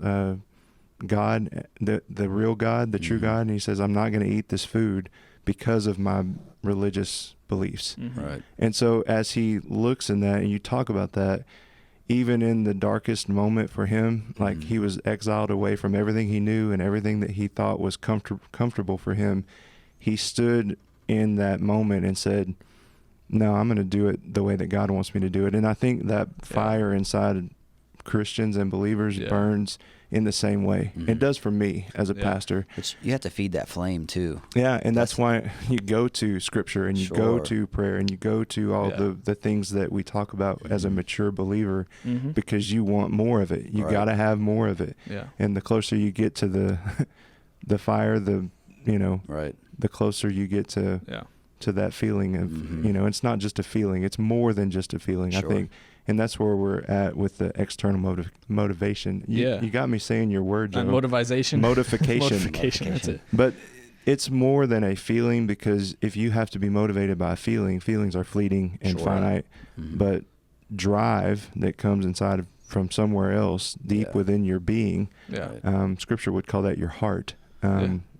God, the real God, the true God. And he says, I'm not going to eat this food because of my religious beliefs. Right. And so as he looks in that, and you talk about that, even in the darkest moment for him, like he was exiled away from everything he knew and everything that he thought was comfortable for him, he stood in that moment and said, no, I'm going to do it the way that God wants me to do it. And I think that fire inside Christians and believers burns in the same way. It does for me as a pastor. Which you have to feed that flame too. Yeah, and that's why you go to Scripture and you go to prayer and you go to all the things that we talk about as a mature believer, because you want more of it. You got to have more of it. Yeah. And the closer you get to the fire, the closer you get to that feeling of it's not just a feeling. It's more than just a feeling. I think. And that's where we're at with the external motivation. You got me saying your word, Joe. Motivation. Motification. That's it. But it's more than a feeling, because if you have to be motivated by a feeling, feelings are fleeting and finite. But drive that comes inside from somewhere else, deep within your being, Scripture would call that your heart.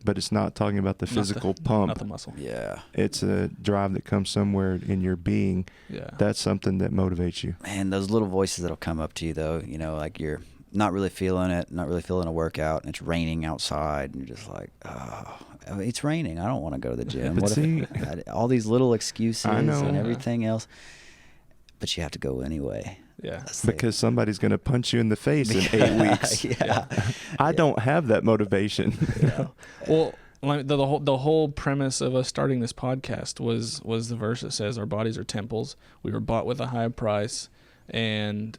But it's not talking about the physical pump. Not the muscle. Yeah. It's a drive that comes somewhere in your being. Yeah. That's something that motivates you. Man, those little voices that'll come up to you though, like you're not really feeling it, not really feeling a workout, and it's raining outside, and you're just like, oh, it's raining. I don't want to go to the gym. But all these little excuses I know. and everything else, but you have to go anyway. Yeah. Because somebody's going to punch you in the face in 8 weeks. I don't have that motivation. Well, the whole premise of us starting this podcast was the verse that says our bodies are temples. We were bought with a high price, And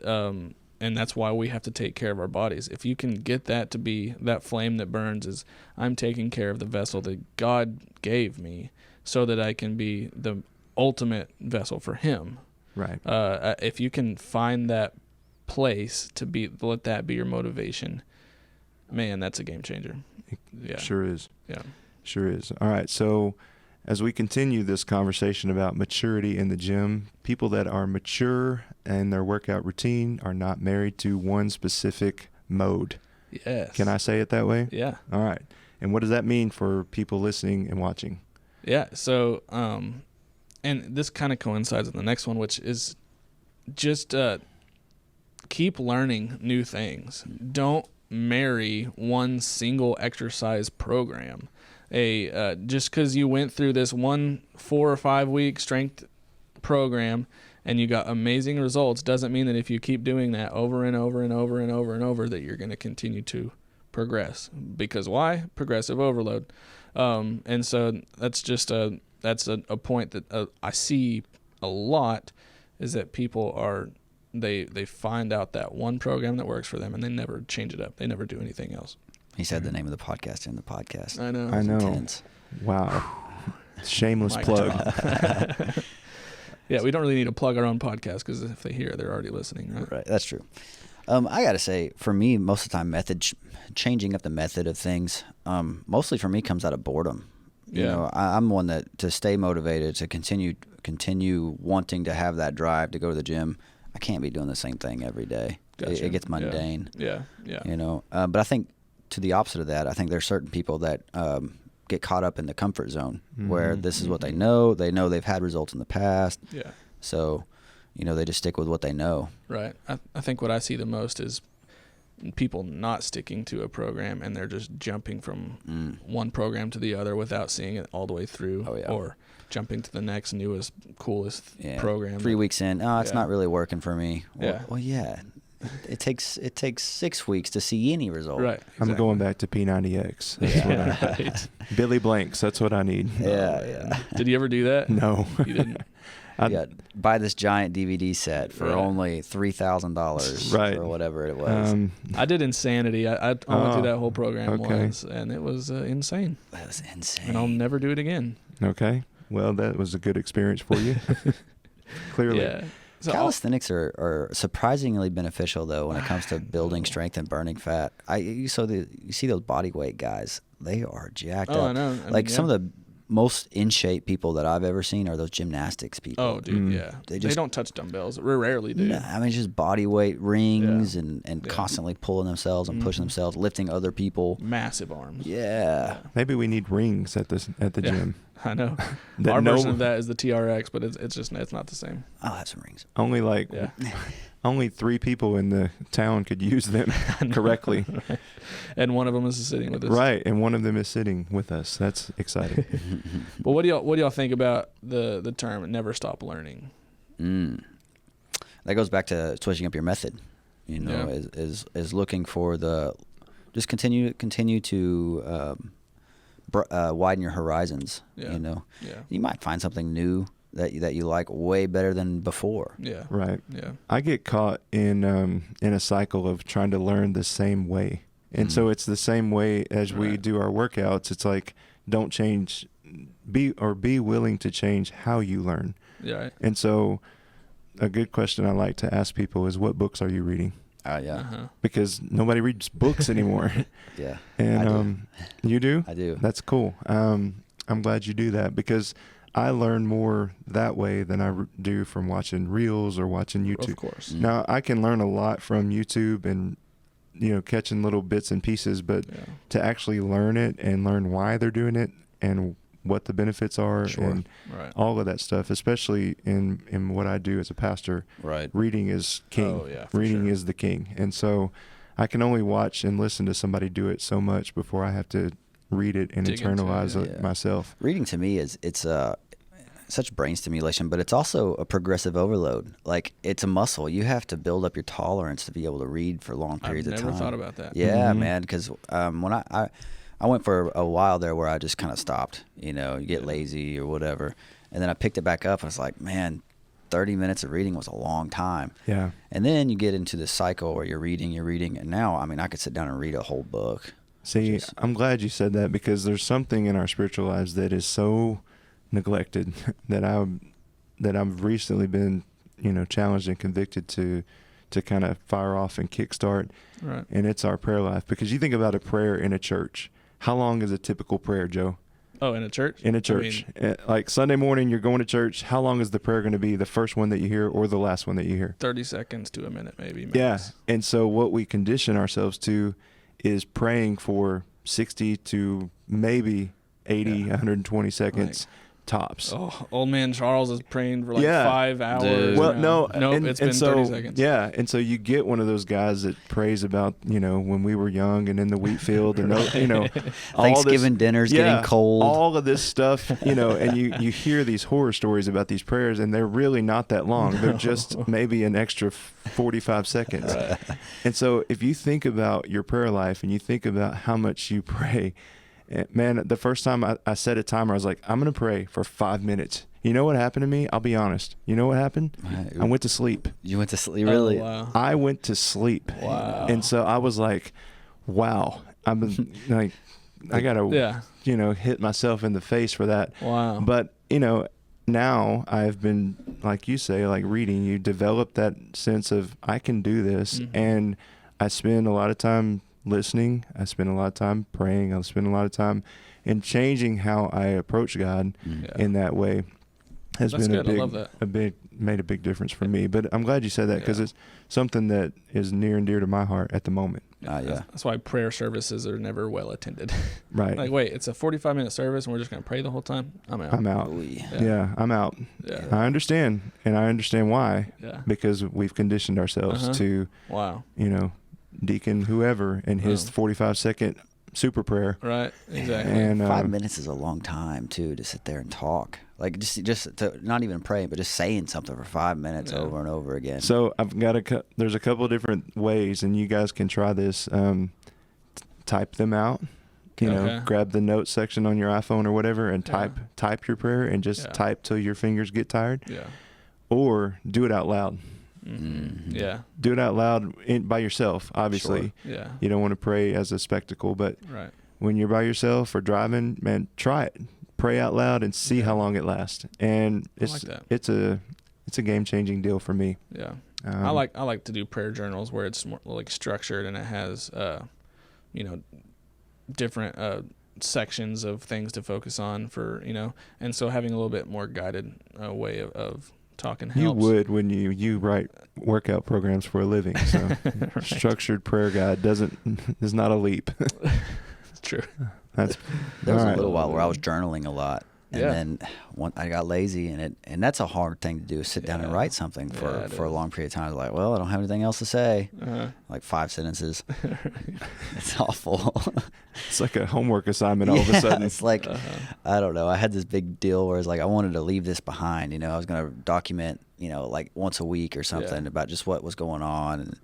that's why we have to take care of our bodies. If you can get that to be that flame that burns, is I'm taking care of the vessel that God gave me so that I can be the ultimate vessel for Him. Right. If you can find that place to let that be your motivation, man, that's a game changer. Yeah. Sure is. Yeah. Sure is. All right. So as we continue this conversation about maturity in the gym, people that are mature in their workout routine are not married to one specific mode. Yes. Can I say it that way? Yeah. All right. And what does that mean for people listening and watching? Yeah. So, and this kind of coincides with the next one, which is just keep learning new things. Don't marry one single exercise program. Just because you went through this 4 or 5 week strength program and you got amazing results doesn't mean that if you keep doing that over and over and over and over and over that you're going to continue to progress. Because why? Progressive overload. And so that's just a point that I see a lot, is that people they find out that one program that works for them and they never change it up. They never do anything else. He said the name of the podcast in the podcast. I know. I know. Intense. Wow. Shameless Mic plug. drop. Yeah, we don't really need to plug our own podcast because if they hear it, they're already listening, right? Right, that's true. I got to say, for me, most of the time, changing up the method of things, mostly for me comes out of boredom. You know, I'm one that to stay motivated, to continue wanting to have that drive to go to the gym. I can't be doing the same thing every day. Gotcha. It gets mundane. Yeah. You know, but I think to the opposite of that, I think there's certain people that get caught up in the comfort zone where this is what they know. They know they've had results in the past. Yeah. So, you know, they just stick with what they know. Right. I think what I see the most is people not sticking to a program and they're just jumping from one program to the other without seeing it all the way through, or jumping to the next newest, coolest program. 3 weeks in, it's not really working for me. Well, Yeah. It takes 6 weeks to see any result. Right. Exactly. I'm going back to P90X. That's what Right. Billy Blanks. That's what I need. Yeah. Did you ever do that? No. You didn't? Buy this giant DVD set for only $3,000 Right. or whatever it was. I did Insanity. I went through that whole program once, and it was insane. That was insane. And I'll never do it again. Okay. Well, that was a good experience for you. Clearly. Yeah. So Calisthenics are surprisingly beneficial though when it comes to building strength and burning fat. You see those body weight guys, they are jacked up. I know. I mean, some of the most in shape people that I've ever seen are those gymnastics people. Oh, dude, yeah. They don't touch dumbbells. We rarely do. No, I mean, just body weight rings and constantly pulling themselves and pushing themselves, lifting other people. Massive arms. Yeah. Maybe we need rings at the gym. I know. That Our version of that is the TRX, but it's not the same. I'll have some rings. Only 3 people in the town could use them correctly. Right. And one of them is sitting with us. Right, and one of them is sitting with us. That's exciting. But what do y'all think about the term "never stop learning"? That goes back to switching up your method. You know, is looking for just continue to widen your horizons. Yeah. You know, Yeah. you might find something new that you like way better than before. Yeah. Right. Yeah. I get caught in a cycle of trying to learn the same way. And so it's the same way as we do our workouts. It's like, don't change, be willing to change how you learn. Yeah. Right. And so a good question I like to ask people is, what books are you reading? Oh yeah. Uh-huh. Because nobody reads books anymore. Yeah. And I do. You do? I do. That's cool. I'm glad you do that, because I learn more that way than I do from watching reels or watching YouTube. Of course. Now, I can learn a lot from YouTube and, catching little bits and pieces, but to actually learn it and learn why they're doing it and what the benefits are and all of that stuff, especially in what I do as a pastor, reading is king. Oh, yeah, reading is the king. And so I can only watch and listen to somebody do it so much before I have to read it and Dig into it, internalize it myself. Reading to me it's such brain stimulation, but it's also a progressive overload. Like, it's a muscle. You have to build up your tolerance to be able to read for long periods of time. I've never thought about that. Yeah, man, because when I went for a while there where I just kind of stopped, you get lazy or whatever. And then I picked it back up and I was like, man, 30 minutes of reading was a long time. Yeah. And then you get into this cycle where you're reading, and now, I mean, I could sit down and read a whole book. See, I'm glad you said that, because there's something in our spiritual lives that is so neglected that I've recently been, challenged and convicted to kind of fire off and kickstart. Right. And it's our prayer life. Because you think about a prayer in a church. How long is a typical prayer, Joe? Oh, in a church? In a church. Like Sunday morning, you're going to church. How long is the prayer going to be? The first one that you hear or the last one that you hear? 30 seconds to a minute, maybe. Yeah. Max. And so what we condition ourselves to is praying for 60 to maybe 80, 120 seconds tops. Oh, old man Charles is praying for like Yeah. 5 hours. Dude. Well, now. no. Nope, and, it's and been so, 30 seconds. Yeah. And so you get one of those guys that prays about, when we were young and in the wheat field and, all Thanksgiving this, dinner's getting cold. all of this stuff, and you hear these horror stories about these prayers, and they're really not that long. They're just maybe an extra 45 seconds. And so if you think about your prayer life and you think about how much you pray, man, the first time I set a timer, I was like, I'm going to pray for 5 minutes. You know what happened to me? I'll be honest. You know what happened? I went to sleep. You went to sleep, really? Oh, wow. I went to sleep. Wow. And so I was like, wow. I'm like, I got to, Yeah. hit myself in the face for that. Wow. But, now I've been, like you say, like reading, you develop that sense of I can do this. Mhm. And I spend a lot of time listening. I spend a lot of time praying. I spend a lot of time in changing how I approach God Yeah. in that way. Has That's been good. I love that. made a big difference for me. But I'm glad you said that, because Yeah. it's something that is near and dear to my heart at the moment. Yeah. That's why prayer services are never well attended. Right. Like, wait, it's a 45-minute service and we're just going to pray the whole time? I'm out. I'm out. Ooh, Yeah, I'm out. Yeah. I understand, and I understand why, Yeah. because we've conditioned ourselves Uh-huh. to, Wow. Deacon whoever and his Wow. 45-second super prayer. Right. Exactly. And 5 minutes is a long time too to sit there and talk. Like just to not even praying, but just saying something for 5 minutes Yeah. over and over again. So I've got there's a couple of different ways, and you guys can try this. Type them out. Okay. Grab the notes section on your iPhone or whatever, and Yeah. type your prayer, and just Yeah. type till your fingers get tired, Yeah. or do it out loud. Mhm. Yeah. Do it out loud by yourself. Obviously, Yeah. you don't want to pray as a spectacle, but Right. when you're by yourself or driving, man, try it. Pray out loud and see Yeah. how long it lasts. And I like that. it's a game-changing deal for me. Yeah. Um, I like to do prayer journals where it's more like structured and it has different sections of things to focus on for, and so having a little bit more guided way of talking helps. You would when you write workout programs for a living. So Right. structured prayer guide is not a leap. It's true. That's There was all a right. little while where I was journaling a lot, and Yeah. then I got lazy, and that's a hard thing to do, is sit down and Yeah. write something Yeah, for it a is. long period of time. I was like, well, I don't have anything else to say. Uh-huh. Like 5 sentences. It's awful. It's like a homework assignment all of a sudden. It's like, Uh-huh. I don't know. I had this big deal where it's like I wanted to leave this behind. I was going to document, like once a week or something Yeah. about just what was going on. And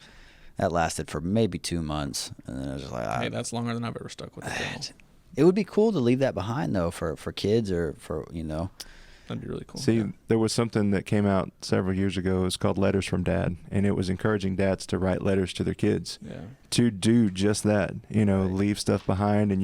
that lasted for maybe 2 months. And then I was just like, Hey, that's longer than I've ever stuck with a journal. it would be cool to leave that behind, though, for kids or for, That'd be really cool. See, Yeah. there was something that came out several years ago. It was called Letters from Dad, and it was encouraging dads to write letters to their kids Yeah. to do just that. Right. Leave stuff behind, and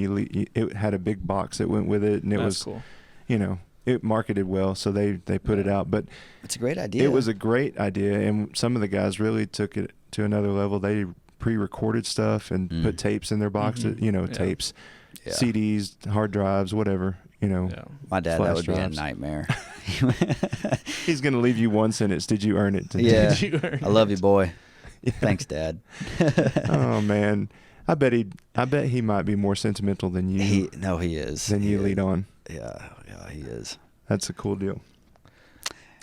it had a big box that went with it, and it That's was, cool. it marketed well, so they put it Yeah. out. But it's a great idea. it was a great idea, and some of the guys really took it to another level. They pre-recorded stuff and put tapes in their boxes, Mhm. Yeah. tapes, Yeah. CDs, hard drives, whatever. Yeah. My dad, flash that would drives. be a nightmare. He's gonna leave you one sentence. Did you earn it? Yeah. Did you earn I love you, it? boy. Yeah. Thanks, Dad. Oh man, I bet he might be more sentimental than you. He is. Than He you is. lead on. Yeah, he is. That's a cool deal.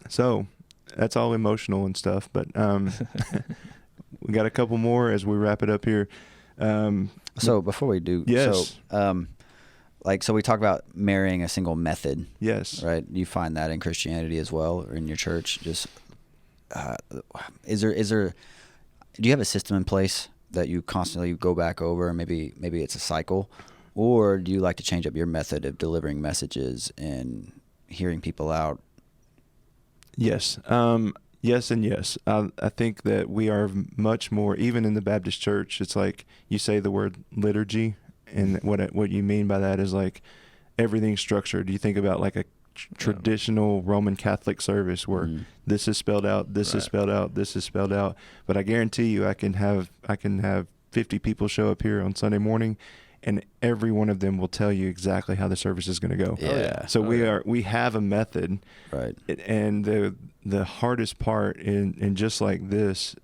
So that's all emotional and stuff, but we got a couple more as we wrap it up here. So before we do, Yes. so we talk about marrying a single method, Yes. right? You find that in Christianity as well, or in your church? Just is there? Do you have a system in place that you constantly go back over? Maybe it's a cycle, or do you like to change up your method of delivering messages and hearing people out? Yes. Yes and yes. I think that we are much more, even in the Baptist church, it's like you say the word liturgy, and what you mean by that is like everything's structured. You think about like a traditional Roman Catholic service where this is spelled out, this is spelled out, this is spelled out. But I guarantee you, I can have 50 people show up here on Sunday morning, and every one of them will tell you exactly how the service is going to go. Yeah. So we have a method, Right. and the hardest part in just like this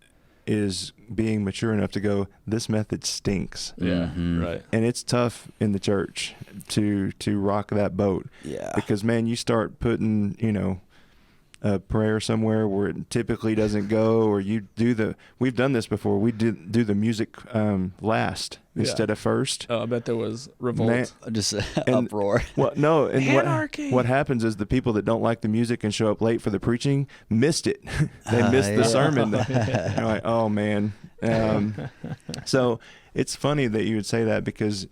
is being mature enough to go, this method stinks. Yeah. Mhm. Right. And it's tough in the church to rock that boat. Yeah. Because man, you start putting, a prayer somewhere where it typically doesn't go, or you do we've done this before. We do the music last instead of first. Oh, I bet there was revolt. Man, Just uproar. well, no, and Anarchy. what happens is the people that don't like the music and show up late for the preaching missed it. They missed the Yeah. sermon. They're like, oh man. So it's funny that you would say that, because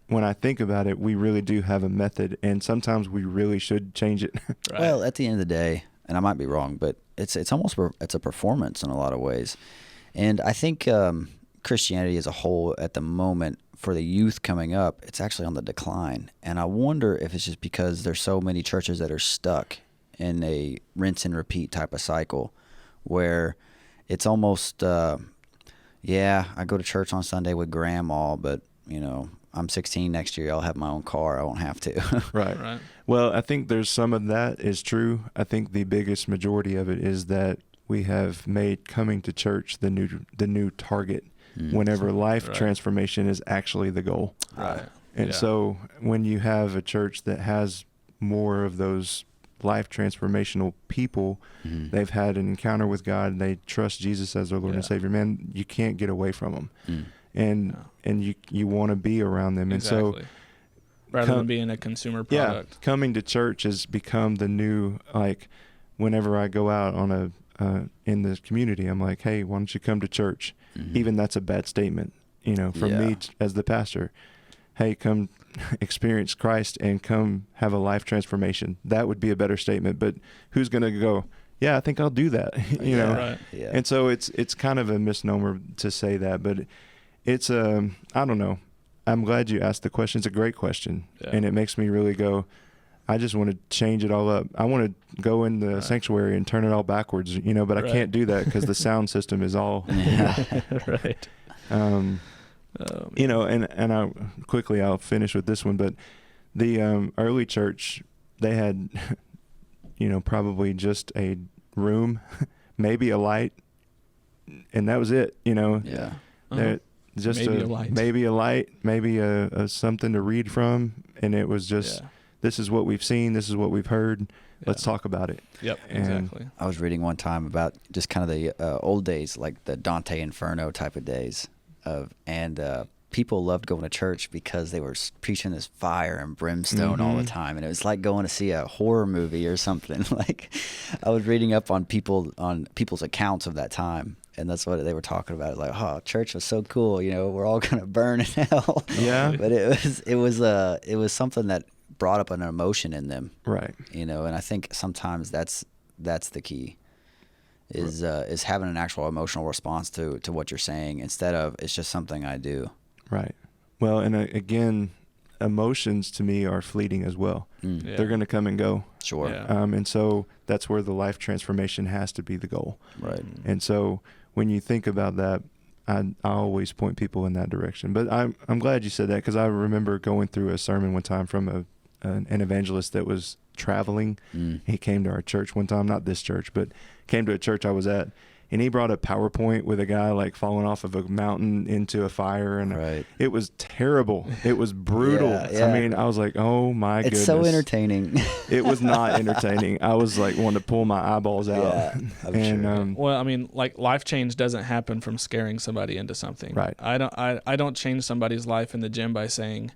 when I think about it, we really do have a method, and sometimes we really should change it. Right. Well, at the end of the day, and I might be wrong, but it's almost it's a performance in a lot of ways, and I think Christianity as a whole at the moment for the youth coming up, it's actually on the decline, and I wonder if it's just because there's so many churches that are stuck in a rinse and repeat type of cycle, where it's almost I go to church on Sunday with grandma, but I'm 16 next year. I'll have my own car. I won't have to. Right. Right. Well, I think there's some of that is true. I think the biggest majority of it is that we have made coming to church the new target whenever life Right. transformation is actually the goal. Right. And Yeah. so when you have a church that has more of those life transformational people, they've had an encounter with God, they trust Jesus as their Lord and Yeah. Savior, man, you can't get away from them. Mm. And you want to be around them. Exactly. And so rather than being a consumer product. yeah, coming to church has become the new, like, whenever I go out on in the community, I'm like, hey, why don't you come to church? Mhm. Even that's a bad statement, from me as the pastor. Hey, come experience Christ and come have a life transformation. That would be a better statement. But who's going to go, yeah, I think I'll do that, you know? Right. Yeah. And so it's kind of a misnomer to say that, but it's I don't know. I'm glad you asked the question. It's a great question. Yeah. And it makes me really go, I just want to change it all up. I want to go in the Right. sanctuary and turn it all backwards, but I Right. can't do that because the sound system is all, Right. and I'll finish with this one, but the early church, they had, probably just a room, maybe a light, and that was it, Yeah. Uh-huh. Just Maybe a a light. maybe a something to read from, and it was just, Yeah. this is what we've seen, this is what we've heard, let's Yeah. talk about it. Yep. And- Exactly. I was reading one time about just kind of the old days, like the Dante Inferno type of days, and people loved going to church because they were preaching this fire and brimstone all the Mhm. time, and it was like going to see a horror movie or something. Like, I was reading up on people's accounts of that time, and that's what they were talking about. Like, oh, church was so cool, we're all gonna burn in hell. Yeah. But it was something that brought up an emotion in them. Right. And I think sometimes that's the key is having an actual emotional response to what you're saying instead of it's just something I do. Right. Well, and again, emotions to me are fleeting as well. Yeah. They're going to come and go. Sure. Yeah. And so that's where the life transformation has to be the goal. Right. And so when you think about that, I always point people in that direction. But I'm glad you said that, because I remember going through a sermon one time from an evangelist that was traveling. He came to our church one time, not this church, but came to a church I was at. And he brought a PowerPoint with a guy like falling off of a mountain into a fire, and Right. it was terrible. It was brutal. Yeah. I mean, I was like, oh my goodness. It's so entertaining. It was not entertaining. I was like wanting to pull my eyeballs out. Yeah, I'm and sure. Well, I mean, like, life change doesn't happen from scaring somebody into something. Right. I don't change somebody's life in the gym by saying,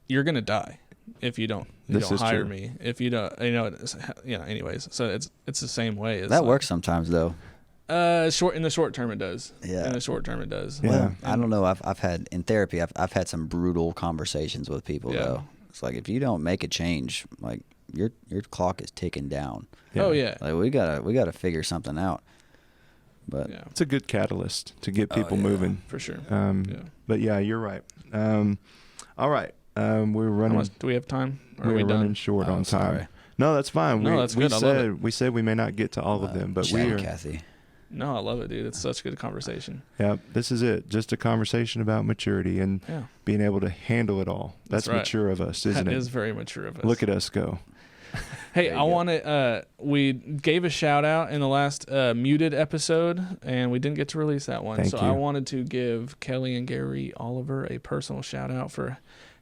"You're gonna die if you don't This is hire true. me." If you don't, Anyways, so it's the same way. It's That like, works sometimes though. In the short term, it does. Yeah. In the short term, it does. Yeah. Well, I don't know. I've had in therapy. I've had some brutal conversations with people Yeah. though. It's like if you don't make a change, like your clock is ticking down. Oh yeah. Like we gotta figure something out. But Yeah. It's a good catalyst to get people yeah. moving. For sure. But yeah, you're right. All right. We're How running. much, do we have time? Or are We're we running done? short Oh, on time. sorry. No, that's fine. No, that's good. I love We said we may not get to all of them, but we shame, are. Kathy. No, I love it, dude. It's such a good conversation. Yeah, this is it. Just a conversation about maturity and Yeah. being able to handle it all. That's right. mature of us, isn't That it? is very mature of us. Look at us go. Hey, There I you go. want to. We gave a shout out in the last muted episode, and we didn't get to release that one. Thank so you. I wanted to give Kelly and Gary Oliver a personal shout out for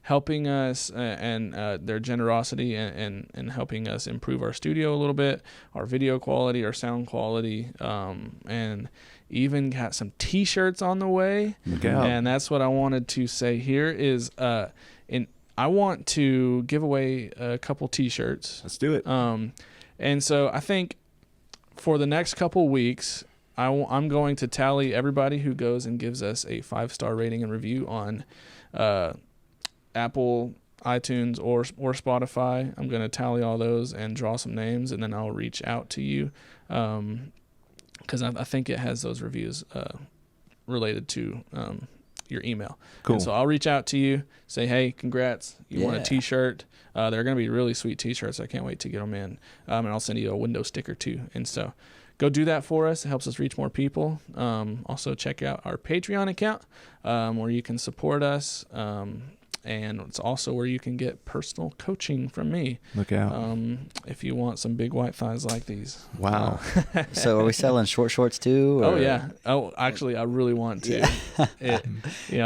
helping us and their generosity and helping us improve our studio a little bit, our video quality, our sound quality, and even got some T-shirts on the way. Look out. And that's what I wanted to say here is I want to give away a couple T-shirts. Let's do it. And so I think for the next couple weeks, I'm going to tally everybody who goes and gives us a 5-star rating and review on Apple, iTunes, or Spotify. I'm going to tally all those and draw some names, and then I'll reach out to you because I think it has those reviews related to your email. Cool. And so I'll reach out to you, say, hey, congrats. You want a Yeah. T-shirt. They're going to be really sweet T-shirts. I can't wait to get them in. And I'll send you a window sticker too. And so go do that for us. It helps us reach more people. Also check out our Patreon account where you can support us. And it's also where you can get personal coaching from me Look out. if you want some big white thighs like these. Wow. So are we selling short shorts too? Oh or- yeah. Oh, actually, I really want to.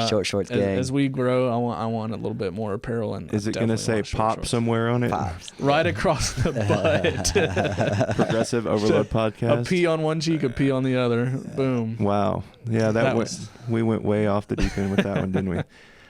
Short shorts gang. As we grow, I want a little bit more apparel. And Is I it going to definitely say want short pop shorts. somewhere on it? Pops. Right across the butt? Progressive Overload A Podcast. P on one cheek, a P on the other. Boom. Wow. Yeah, we went way off the deep end with that one, didn't we?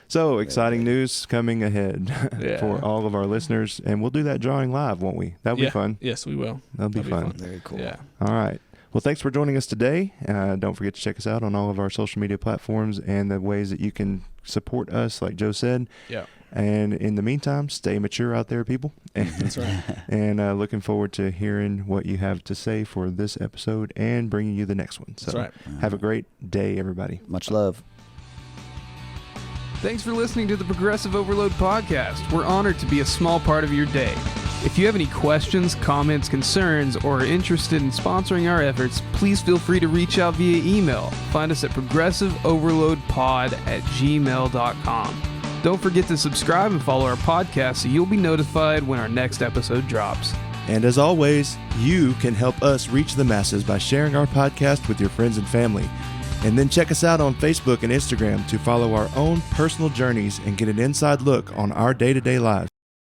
So, exciting news coming ahead Yeah. for all of our listeners. And we'll do that drawing live, won't we? That'll be Yeah. fun. Yes, we will. That'll be fun. Very cool. Yeah. All right. Well, thanks for joining us today. Don't forget to check us out on all of our social media platforms and the ways that you can support us, like Joe said. Yeah. And in the meantime, stay mature out there, people. That's right. And looking forward to hearing what you have to say for this episode and bringing you the next one. So That's right. have a great day, everybody. Much love. Thanks for listening to the Progressive Overload Podcast. We're honored to be a small part of your day. If you have any questions, comments, concerns, or are interested in sponsoring our efforts, please feel free to reach out via email. Find us at progressiveoverloadpod@gmail.com. Don't forget to subscribe and follow our podcast so you'll be notified when our next episode drops. And as always, you can help us reach the masses by sharing our podcast with your friends and family. And then check us out on Facebook and Instagram to follow our own personal journeys and get an inside look on our day-to-day lives.